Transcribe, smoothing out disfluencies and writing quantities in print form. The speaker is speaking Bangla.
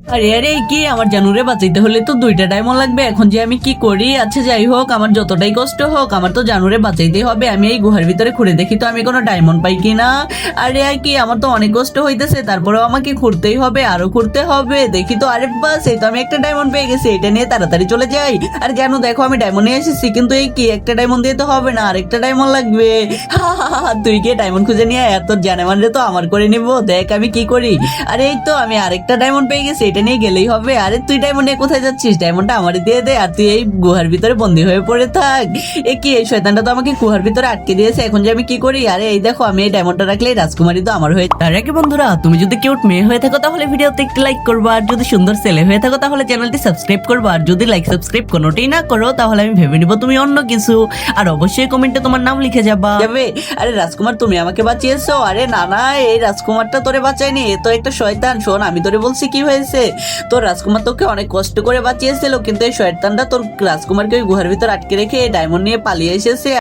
আরে আরে কি আমার জানুরে বাঁচাইতে হলে তো 2টা ডায়মন্ড লাগবে। এখন যে আমি কি করি? আচ্ছা যাই হোক, আমার যতটাই কষ্ট হোক আমার তো জানুরে বাঁচাইতেই হবে। আমি এই গুহার ভিতরে খুঁড়ে দেখি তো আমি কোনো ডায়মন্ড পাই কিনা। আরে আর কি, আমার তো অনেক কষ্ট হইতেছে, তারপরেও আমাকে খুঁড়তেই হবে, আরো খুঁড়তে হবে। দেখি তো, আরে বাস, এই তো আমি একটা ডায়মন্ড পেয়ে গেছি। এটা নিয়ে তাড়াতাড়ি চলে যাই। আর জানো দেখো, আমি ডায়মন্ড নিয়ে এসেছি, কিন্তু এই কি একটা ডায়মন্ড দিয়ে তো হবে না, আরেকটা ডায়মন্ড লাগবে। তুই গিয়ে ডায়মন্ড খুঁজে নিয়ে আয়, তোর জানেমান রে তো আমার করে নিবো। দেখ আমি কি করি। আরে এই তো আমি আরেকটা ডায়মন্ড পেয়ে গেছি, এটা নিয়ে গেলেই হবে। আরে তুই ডায়মন্ড নিয়ে কোথায় যাচ্ছিস? ডায়মন্ডটা আমারে দিয়ে দে, আর তুই এই গুহার ভিতরে বন্দি হয়ে পড়ে থাক। এ কি, এই শয়তানটা তো আমাকে গুহার ভিতরে আটকে দিয়েছে, এখন যে আমি কি করি? আরে এই দেখো, আমি এই ডায়মন্ডটা রাখলে এই রাজকুমারী তো আমার হয়ে। তার আগে বন্ধুরা, তুমি যদি কিউট মেয়ে হয়ে থাকো তাহলে ভিডিওতে একটি লাইক করবা, আর যদি সুন্দর ছেলে হয়ে থাকো তাহলে চ্যানেলটি সাবস্ক্রাইব করবা। আর যদি লাইক সাবস্ক্রাইব কোনোটাই না করো তাহলে আমি ভেবে নিব তুমি অন্য কিছু। আর অবশ্যই কমেন্টে তোমার নাম লিখে যাবা। আরে রাজকুমার, তুমি আমাকে বাঁচিয়েছো? আরে না না, এই রাজকুমারটা তোরে বাঁচায়নি, এ তো একটা শয়তান। শোন, আমি তোরে বলছি কি হয়েছে। তোর রাজকুমার তোকে অনেক কষ্ট করে বাঁচিয়েছিল, কিন্তু এই শয়তানটা তোর রাজকুমারকে ওই গুহার ভিতর আটকে রেখে ডায়মন্ড নিয়ে পালিয়ে এসেছে।